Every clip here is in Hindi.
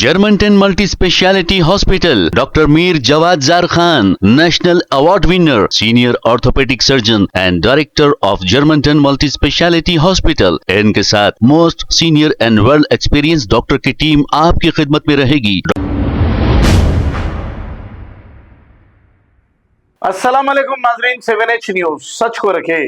Germanton multi speciality hospital, doctor Mir Jawad jar Khan, national award winner, senior orthopaedic surgeon and director of Germanton multi speciality hospital. इनके साथ most senior and world experience doctor की टीम आपकी खिदमत में रहेगी। अस्सलाम वालेकुम नाज़रीन, 7H न्यूज सच को रखे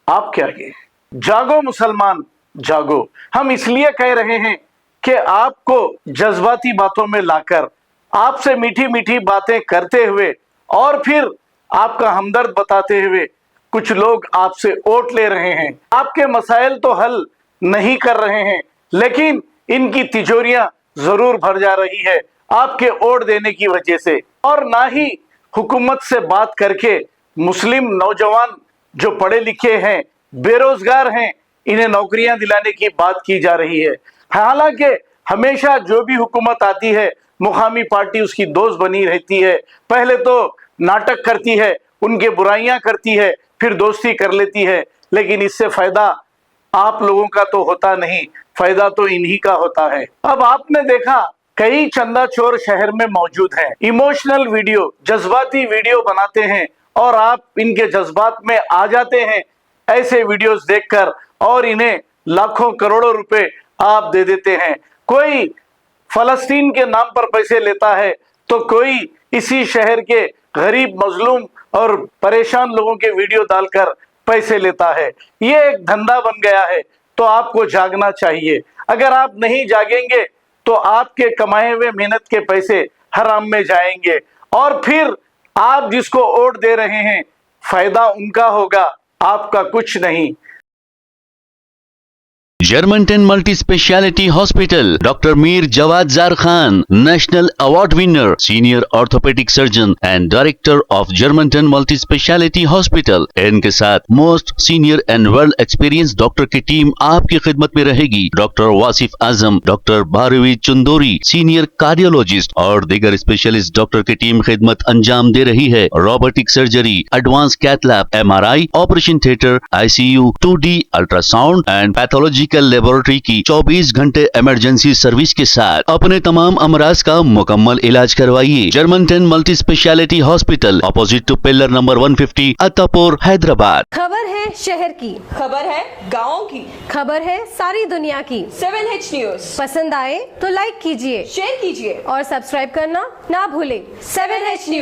आपके आगे। जागो मुसलमान जागो, हम इसलिए कह रहे हैं कि आपको जज्बाती बातों में लाकर आपसे मीठी मीठी बातें करते हुए और फिर आपका हमदर्द बताते हुए कुछ लोग आपसे वोट ले रहे हैं। आपके मसाइल तो हल नहीं कर रहे हैं, लेकिन इनकी तिजोरियां जरूर भर जा रही है आपके वोट देने की वजह से। और ना ही हुकूमत से बात करके मुस्लिम नौजवान जो पढ़े लिखे हैं, बेरोजगार हैं, इन्हें नौकरियां दिलाने की बात की जा रही है। हालांकि हमेशा जो भी हुकूमत आती है मुकामी पार्टी उसकी दोस्त बनी रहती है। पहले तो नाटक करती है, उनके बुराइयां करती है, फिर दोस्ती कर लेती है, लेकिन इससे फायदा आप लोगों का तो होता नहीं, फायदा तो इन्हीं का होता है। अब आपने देखा कई चंदा चोर शहर में मौजूद हैं, इमोशनल वीडियो, जज्बाती वीडियो बनाते हैं और आप इनके जज्बात में आ जाते हैं ऐसे वीडियोस देखकर, और इन्हें लाखों करोड़ों रुपए आप दे देते हैं। कोई फलस्तीन के नाम पर पैसे लेता है तो कोई इसी शहर के गरीब, मजलूम और परेशान लोगों के वीडियो डालकर पैसे लेता है। ये एक धंधा बन गया है, तो आपको जागना चाहिए। अगर आप नहीं जागेंगे तो आपके कमाए हुए मेहनत के पैसे हराम में जाएंगे और फिर आप जिसको वोट दे रहे हैं फायदा उनका होगा, आपका कुछ नहीं। Germanton multi speciality hospital, doctor Mir Jawad jar Khan, national award winner, senior orthopaedic surgeon and director of Germanton multi speciality hospital. इनके साथ most senior and world experience doctor की टीम आपकी खिदमत में रहेगी। Doctor Wasif Azam, doctor Bharvi Chandori, senior cardiologist और दीगर स्पेशलिस्ट डॉक्टर की टीम खिदमत अंजाम दे रही है। Robotic surgery, advance cath lab, MRI, operation theatre, ICU, 2D ultrasound and pathology laboratory की 24 घंटे इमरजेंसी सर्विस के साथ अपने तमाम अमराज का मुकम्मल इलाज करवाइए। Germanton multi speciality hospital, opposite to pillar number 150, Attapur, Hyderabad. खबर है शहर की, खबर है गाँव की, खबर है सारी दुनिया की। 7H न्यूज पसंद आए तो लाइक कीजिए, शेयर कीजिए और सब्सक्राइब करना ना भूलें। 7H news.